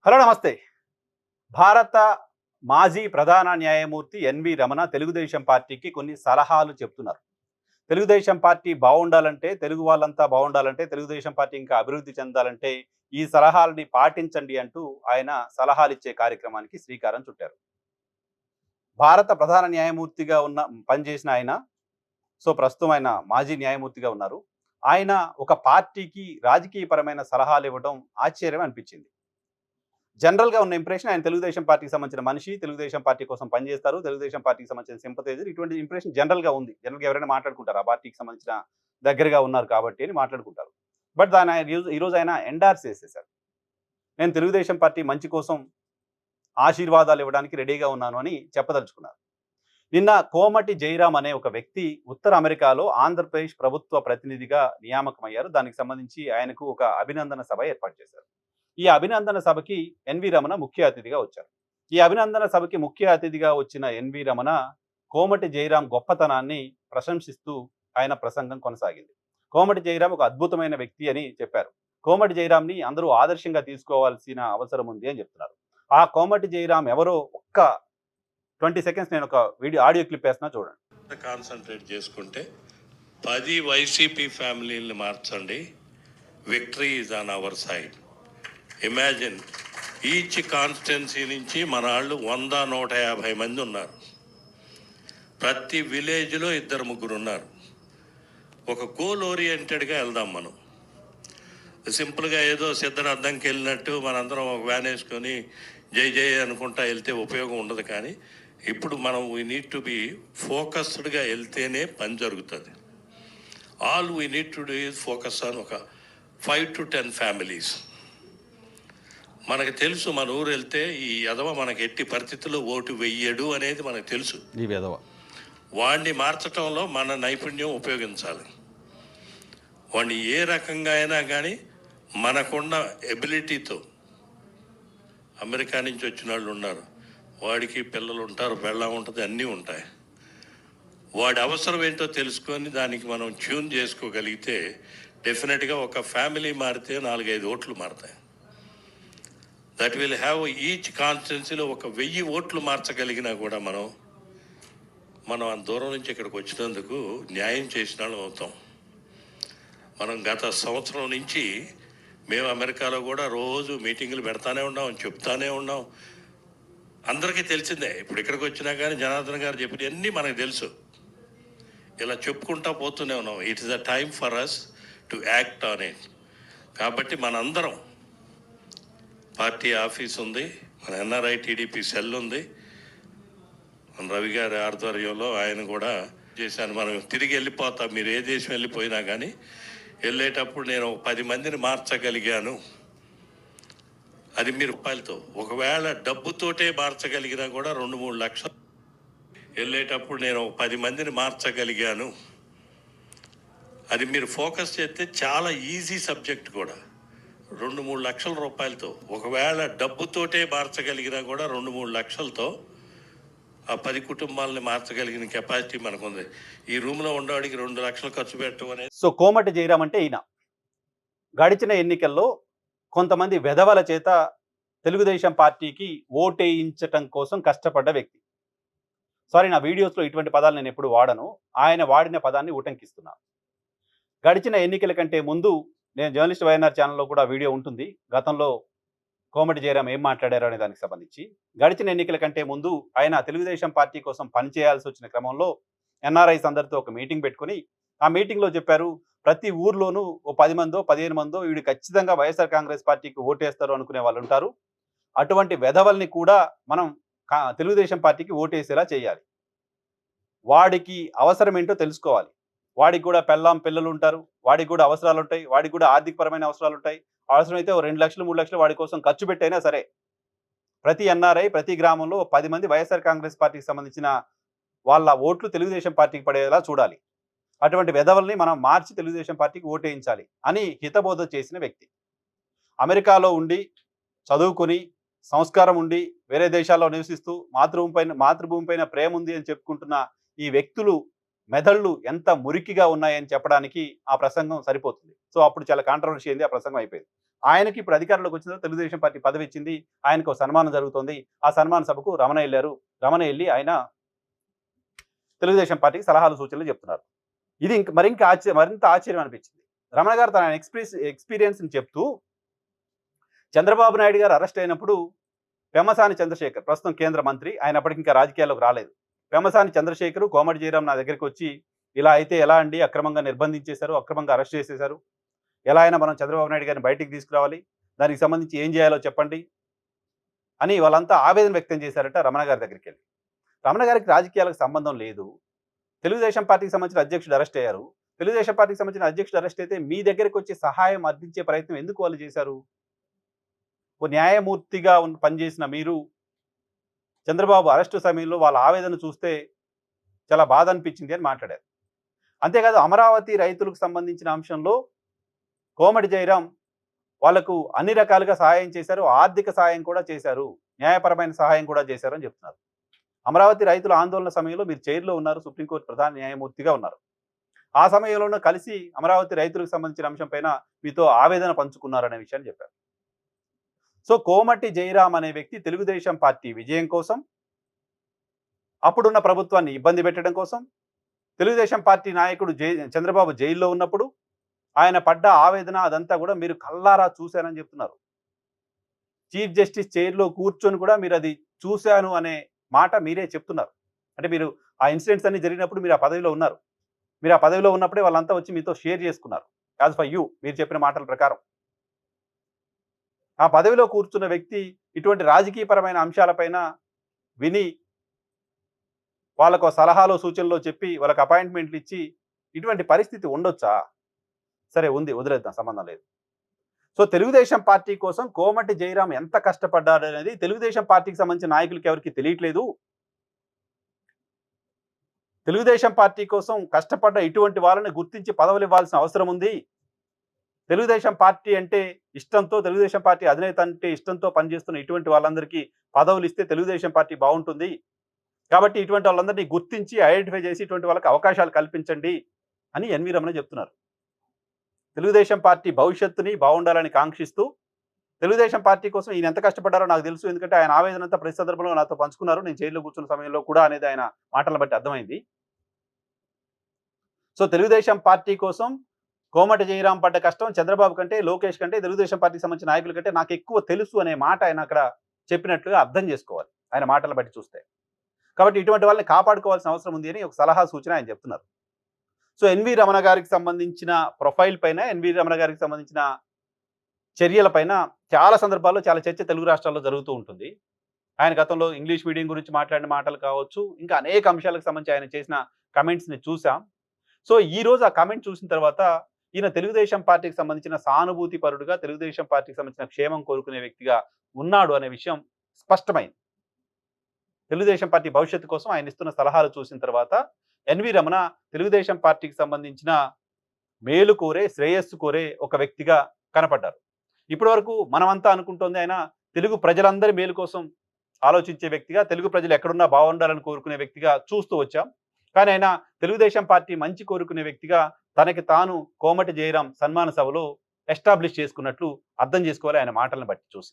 Hello నమస్తే. భారత మాజీ ప్రధాన న్యాయమూర్తి ఎన్వి రమణ తెలుగుదేశం పార్టీకి కొన్ని సలహాలు చెప్తున్నారు. తెలుగుదేశం పార్టీ బావుండాలంటే, తెలుగు వాళ్ళంతా బావుండాలంటే, తెలుగుదేశం పార్టీ ఇంకా అభివృద్ధి చెందాలంటే ఈ సలహాలని పాటించండి అంటూ ఆయన సలహాలిచ్చే కార్యక్రమానికి శ్రీకారం చుట్టారు. భారత ప్రధాన న్యాయమూర్తిగా పనిచేసిన ఆయన, ప్రస్తుతం ఆయన మాజీ న్యాయమూర్తిగా ఉన్నారు. ఆయన ఒక పార్టీకి రాజకీయపరమైన సలహాలివ్వడం ఆశ్చర్యం అనిపించింది. జనరల్‌గా ఉన్న ఇంప్రెషన్ ఆయన తెలుగుదేశం పార్టీకి సంబంధించిన మనిషి, తెలుగుదేశం పార్టీ కోసం పనిచేస్తారు, తెలుగుదేశం పార్టీకి సంబంధించిన సింపథైజర్ ఇటువంటి ఇంప్రెషన్ జనరల్‌గా ఉంది. జనరల్‌గా ఎవరైనా మాట్లాడుకుంటారు. ఆ పార్టీకి సంబంధించిన దగ్గరగా ఉన్నారు కాబట్టి అని మాట్లాడుకుంటారు. బట్ దాన్ని ఆయన ఈరోజు ఆయన ఎండార్స్ చేసేసారు. నేను తెలుగుదేశం పార్టీ మంచి కోసం ఆశీర్వాదాలు ఇవ్వడానికి రెడీగా ఉన్నాను అని చెప్పదలుచుకున్నారు. నిన్న కోమటి జయరాం అనే ఒక వ్యక్తి ఉత్తర అమెరికాలో ఆంధ్రప్రదేశ్ ప్రభుత్వ ప్రతినిధిగా నియామకమయ్యారు. దానికి సంబంధించి ఆయనకు ఒక అభినందన సభ ఏర్పాటు చేశారు. ఈ అభినందన సభకి ఎన్వి రమణ ముఖ్య అతిథిగా వచ్చారు. ఈ అభినందన సభకి ముఖ్య అతిథిగా వచ్చిన ఎన్వి రమణ కోమటి జయరాం గొప్పతనాన్ని ప్రశంసిస్తూ ఆయన ప్రసంగం కొనసాగింది. కోమటి జయరాం ఒక అద్భుతమైన వ్యక్తి అని చెప్పారు. కోమటి జయరాంని అందరూ ఆదర్శంగా తీసుకోవాల్సిన అవసరం ఉంది అని చెప్తున్నారు. ఆ కోమటి జయరాం ఎవరో ఒక్క 20 సెకండ్స్ నేను ఒక ఆడియో క్లిప్ వేస్తున్నా చూడండి. కాన్సన్ట్రేట్ చేసుకుంటే 10 వైసీపీ ఫ్యామిలీని మార్చండి, victory is on our side. Imagine, each constituency నుంచి మన వాళ్ళు 100-150 మంది ఉన్నారు. ప్రతి విలేజ్లో 2-3 ఉన్నారు. ఒక గోల్ ఓరియంటెడ్గా వెళ్దాం మనం. సింపుల్గా ఏదో సిద్ధరార్థంకి వెళ్ళినట్టు మనందరం ఒక వ్యాన్ వేసుకొని జై జై అనుకుంటా వెళ్తే ఉపయోగం ఉండదు. కానీ ఇప్పుడు మనం వీ నీడ్ టు బి ఫోకస్డ్గా వెళ్తేనే పని జరుగుతుంది. All we need to do is focus on ఒక 5 to 10 ఫ్యామిలీస్. మనకు తెలుసు మన ఊరు వెళ్తే ఈ ఎదవ మనకి ఎట్టి పరిస్థితుల్లో ఓటు వెయ్యడు అనేది మనకు తెలుసు. వాడిని మార్చడంలో మన నైపుణ్యం ఉపయోగించాలి. వాడిని ఏ రకంగా అయినా కానీ మనకున్న ఎబిలిటీతో, అమెరికా నుంచి వచ్చిన వాళ్ళు ఉన్నారు, వాడికి పిల్లలు ఉంటారు, పెళ్ళం ఉంటుంది, అన్నీ ఉంటాయి. వాడి అవసరం ఏంటో తెలుసుకొని దానికి మనం ట్యూన్ చేసుకోగలిగితే డెఫినెట్గా ఒక ఫ్యామిలీ మారితే 4-5 ఓట్లు మారుతాయి. దట్ విల్ హ్యావ్ ఈచ్ కాన్స్టిట్యున్సీలో 1000 ఓట్లు మార్చగలిగినా కూడా మనం అంత దూరం నుంచి ఇక్కడికి వచ్చినందుకు న్యాయం చేసిన వాళ్ళం అవుతాం. మనం గత సంవత్సరం నుంచి మేము అమెరికాలో కూడా రోజు మీటింగులు పెడతానే ఉన్నాం, చెప్తానే ఉన్నాం. అందరికీ తెలిసిందే. ఇప్పుడు ఇక్కడికి వచ్చినా కానీ జనార్దన్ గారు చెప్పినవన్నీ మనకు తెలుసు. ఇలా చెప్పుకుంటా పోతూనే ఉన్నాం. It is the time for us to act on it. కాబట్టి మనందరం, పార్టీ ఆఫీస్ ఉంది, మన ఎన్ఆర్ఐ టీడీపీ సెల్ ఉంది, మన రవి గారి ఆధ్వర్యంలో ఆయన కూడా చేశాను. మనం తిరిగి వెళ్ళిపోతాం. మీరు ఏ దేశం వెళ్ళిపోయినా కానీ వెళ్ళేటప్పుడు నేను 10 మందిని మార్చగలిగాను, అది మీరు రూపాయలతో, ఒకవేళ డబ్బుతోటే మార్చగలిగినా కూడా 2-3 లక్షలు. వెళ్ళేటప్పుడు నేను 10 మందిని మార్చగలిగాను, అది మీరు ఫోకస్ చేస్తే చాలా ఈజీ సబ్జెక్ట్ కూడా. 2-3 లక్షల రూపాయలతో, ఒకవేళ డబ్బుతోటే మార్చగలిగినా కూడా 2-3 లక్షలతో ఆ 10 కుటుంబాలని మార్చగలిగిన కెపాసిటీ మనకుంది. ఈ రూమ్లో ఉండడానికి 2 లక్షలు ఖర్చు పెట్టడం అనేది. కోమటి జయరాం అంటే ఈయన గడిచిన ఎన్నికల్లో కొంతమంది వెధవల చేత తెలుగుదేశం పార్టీకి ఓటేయించటం కోసం కష్టపడ్డ వ్యక్తి. నా వీడియోస్లో ఇటువంటి పదాలు నేను ఎప్పుడు వాడను. ఆయన వాడిన పదాన్ని ఉటంకిస్తున్నాను. గడిచిన ఎన్నికల కంటే ముందు నేను జర్నలిస్ట్ వైఎన్ఆర్ ఛానల్లో కూడా వీడియో ఉంటుంది. గతంలో కోమటి జయరాం ఏం మాట్లాడారు అనే దానికి సంబంధించి. గడిచిన ఎన్నికల కంటే ముందు ఆయన తెలుగుదేశం పార్టీ కోసం పనిచేయాల్సి వచ్చిన క్రమంలో ఎన్ఆర్ఐస్ అందరితో ఒక మీటింగ్ పెట్టుకుని ఆ మీటింగ్లో చెప్పారు, ప్రతి ఊర్లోనూ ఓ 10 మందో 15 మందో వీడు ఖచ్చితంగా వైఎస్ఆర్ కాంగ్రెస్ పార్టీకి ఓటేస్తారు అనుకునే వాళ్ళు ఉంటారు. అటువంటి వెధవల్ని కూడా మనం తెలుగుదేశం పార్టీకి ఓటేసేలా చేయాలి. వాడికి అవసరం ఏంటో తెలుసుకోవాలి. వాడికి కూడా పిల్లలు ఉంటారు, వాడికి కూడా అవసరాలు ఉంటాయి, వాడికి కూడా ఆర్థికపరమైన అవసరాలు ఉంటాయి. అవసరమైతే ఓ 2 లక్షలు 3 లక్షలు వాడి కోసం ఖర్చు పెట్టైనా సరే ప్రతి ఎన్ఆర్ఐ ప్రతి గ్రామంలో 10 మంది వైఎస్ఆర్ కాంగ్రెస్ పార్టీకి సంబంధించిన వాళ్ళ ఓట్లు తెలుగుదేశం పార్టీకి పడేలా చూడాలి. అటువంటి వెధవల్ని మనం మార్చి తెలుగుదేశం పార్టీకి ఓటేయించాలి అని హితబోధ చేసిన వ్యక్తి. అమెరికాలో ఉండి చదువుకుని సంస్కారం ఉండి వేరే దేశాల్లో నివసిస్తూ మాతృభూమి పైన ప్రేమ ఉంది అని చెప్పుకుంటున్న ఈ వ్యక్తులు మెదళ్ళు ఎంత మురికిగా ఉన్నాయని చెప్పడానికి ఆ ప్రసంగం సరిపోతుంది. అప్పుడు చాలా కాంట్రవర్సీ అయింది, ఆ ప్రసంగం అయిపోయింది. ఆయనకి ఇప్పుడు అధికారంలోకి వచ్చిన తర్వాత తెలుగుదేశం పార్టీ పదవి ఇచ్చింది. ఆయనకు ఒక సన్మానం జరుగుతోంది. ఆ సన్మాన సభకు రమణ ఎళ్లారు. రమణ ఎళ్లి ఆయన తెలుగుదేశం పార్టీకి సలహాలు, సూచనలు చెప్తున్నారు. ఇది మరింత ఆశ్చర్యం అనిపించింది. రమణ గారు తన ఎక్స్‌పీరియన్స్‌ని చెప్తూ చంద్రబాబు నాయుడు గారు అరెస్ట్ అయినప్పుడు పెమ్మసాని చంద్రశేఖర్ ప్రస్తుతం కేంద్ర మంత్రి. ఆయన అప్పటికి ఇంకా రాజకీయాల్లోకి రాలేదు. పెమ్మసాని చంద్రశేఖర్, కోమటి జయరాం నా దగ్గరికొచ్చి, "ఇలా అయితే ఎలా అండి? అక్రమంగా నిర్బంధించేశారు. అక్రమంగా అరెస్ట్ చేసేశారు. ఎలా అయినా మనం చంద్రబాబు నాయుడు గారిని బయటికి తీసుకురావాలి. దానికి సంబంధించి ఏం చేయాలో చెప్పండి" అని వాళ్ళంతా ఆవేదన వ్యక్తం చేశారట రమణ గారి దగ్గరికెళ్ళి. రమణ గారికి రాజకీయాలకు సంబంధం లేదు. తెలుగుదేశం పార్టీకి సంబంధించిన అధ్యక్షుడు అరెస్ట్ అయ్యారు. తెలుగుదేశం పార్టీకి సంబంధించిన అధ్యక్షుడు అరెస్ట్ అయితే మీ దగ్గరికొచ్చి సహాయం అందించే ప్రయత్నం ఎందుకు వాళ్ళు చేశారు? ఓ న్యాయమూర్తిగా పనిచేసిన మీరు చంద్రబాబు అరెస్టు సమయంలో వాళ్ళ ఆవేదన చూస్తే చాలా బాధ అనిపించింది అని మాట్లాడారు. అంతేకాదు అమరావతి రైతులకు సంబంధించిన అంశంలో కోమటి జయరాం వాళ్లకు అన్ని రకాలుగా సహాయం చేశారు. ఆర్థిక సహాయం కూడా చేశారు. న్యాయపరమైన సహాయం కూడా చేశారు అని చెప్తున్నారు. అమరావతి రైతుల ఆందోళన సమయంలో మీరు చైర్‌లో ఉన్నారు. సుప్రీంకోర్టు ప్రధాన న్యాయమూర్తిగా ఉన్నారు. ఆ సమయంలోనూ కలిసి అమరావతి రైతులకు సంబంధించిన అంశం పైన మీతో ఆవేదన పంచుకున్నారనే విషయాన్ని చెప్పారు. సో కోమటి జయరాం అనే వ్యక్తి తెలుగుదేశం పార్టీ విజయం కోసం, అప్పుడున్న ప్రభుత్వాన్ని ఇబ్బంది పెట్టడం కోసం, తెలుగుదేశం పార్టీ నాయకుడు చంద్రబాబు జైల్లో ఉన్నప్పుడు ఆయన పడ్డ ఆవేదన అదంతా కూడా మీరు కళ్ళారా చూశారని చెప్తున్నారు. చీఫ్ జస్టిస్ చైర్‌లో కూర్చొని కూడా మీరు అది చూశాను అనే మాట మీరే చెప్తున్నారు. అంటే మీరు ఆ ఇన్సిడెంట్స్ అన్ని జరిగినప్పుడు మీరు ఆ పదవిలో ఉన్నారు. మీరు ఆ పదవిలో ఉన్నప్పుడే వాళ్ళంతా వచ్చి మీతో షేర్ చేసుకున్నారు. యాజ్ ఫర్ యూ మీరు చెప్పిన మాటల ప్రకారం. ఆ పదవిలో కూర్చున్న వ్యక్తి ఇటువంటి రాజకీయపరమైన అంశాలపైన విని వాళ్ళకు సలహాలు, సూచనలు చెప్పి వాళ్ళకి అపాయింట్మెంట్లు ఇచ్చి ఇటువంటి పరిస్థితి ఉండొచ్చా? సరే ఉంది, వదిలేద్దాం, సంబంధం లేదు. సో తెలుగుదేశం పార్టీ కోసం కోమటి జయరాం ఎంత కష్టపడ్డాడనేది తెలుగుదేశం పార్టీకి సంబంధించిన నాయకులకి ఎవరికి తెలియట్లేదు. తెలుగుదేశం పార్టీ కోసం కష్టపడ్డ ఇటువంటి వాళ్ళని గుర్తించి పదవులు ఇవ్వాల్సిన అవసరం ఉంది. తెలుగుదేశం పార్టీ అంటే ఇష్టంతో, తెలుగుదేశం పార్టీ అధినేత అంటే ఇష్టంతో పనిచేస్తున్న ఇటువంటి వాళ్ళందరికీ పదవులు ఇస్తే తెలుగుదేశం పార్టీ బాగుంటుంది. కాబట్టి ఇటువంటి వాళ్ళందరినీ గుర్తించి ఐడెంటిఫై చేసి ఇటువంటి వాళ్ళకి అవకాశాలు కల్పించండి అని ఎన్వి రమణ చెప్తున్నారు. తెలుగుదేశం పార్టీ భవిష్యత్తుని బాగుండాలని కాంక్షిస్తూ తెలుగుదేశం పార్టీ కోసం ఈయన ఎంత కష్టపడ్డారో నాకు తెలుసు. ఎందుకంటే ఆయన ఆవేదన అంతా ప్రతి సందర్భంలో నాతో పంచుకున్నారు. నేను జైల్లో కూర్చున్న సమయంలో కూడా అనేది ఆయన మాటలను బట్టి అర్థమైంది. సో తెలుగుదేశం పార్టీ కోసం కోమటి జయరాం పడ్డ కష్టం చంద్రబాబు కంటే, లోకేష్ కంటే, తెలుగుదేశం పార్టీకి సంబంధించిన నాయకుల కంటే నాకు ఎక్కువ తెలుసు అనే మాట ఆయన అక్కడ చెప్పినట్లుగా అర్థం చేసుకోవాలి ఆయన మాటలను బట్టి చూస్తే. కాబట్టి ఇటువంటి వాళ్ళని కాపాడుకోవాల్సిన అవసరం ఉంది అని ఒక సలహా, సూచన ఆయన చెప్తున్నారు. సో ఎన్వి రమణ గారికి సంబంధించిన ప్రొఫైల్ పైన, ఎన్వి రమణ గారికి సంబంధించిన చర్యల పైన చాలా సందర్భాల్లో చాలా చర్చ తెలుగు రాష్ట్రాల్లో జరుగుతూ ఉంటుంది. ఆయన గతంలో ఇంగ్లీష్ మీడియం గురించి మాట్లాడిన మాటలు కావచ్చు, ఇంకా అనేక అంశాలకు సంబంధించి ఆయన చేసిన కమెంట్స్‌ని చూసాం. సో ఈ రోజు ఆ కమెంట్ చూసిన తర్వాత ఈయన తెలుగుదేశం పార్టీకి సంబంధించిన సానుభూతి పరుడుగా, తెలుగుదేశం పార్టీకి సంబంధించిన క్షేమం కోరుకునే వ్యక్తిగా ఉన్నాడు అనే విషయం స్పష్టమైంది. తెలుగుదేశం పార్టీ భవిష్యత్తు కోసం ఆయన ఇస్తున్న సలహాలు చూసిన తర్వాత ఎన్వి రమణ తెలుగుదేశం పార్టీకి సంబంధించిన మేలు కోరే, శ్రేయస్సు కోరే ఒక వ్యక్తిగా కనపడ్డారు. ఇప్పటి వరకు మనమంతా అనుకుంటోంది ఆయన తెలుగు ప్రజలందరి మేలు కోసం ఆలోచించే వ్యక్తిగా, తెలుగు ప్రజలు ఎక్కడున్నా బాగుండాలని కోరుకునే వ్యక్తిగా చూస్తూ వచ్చాం. కానీ ఆయన తెలుగుదేశం పార్టీ మంచి కోరుకునే వ్యక్తిగా తనకి తాను కోమటి జయరాం సన్మాన సభలో ఎస్టాబ్లిష్ చేసుకున్నట్లు అర్థం చేసుకోవాలి ఆయన మాటలను బట్టి చూసి.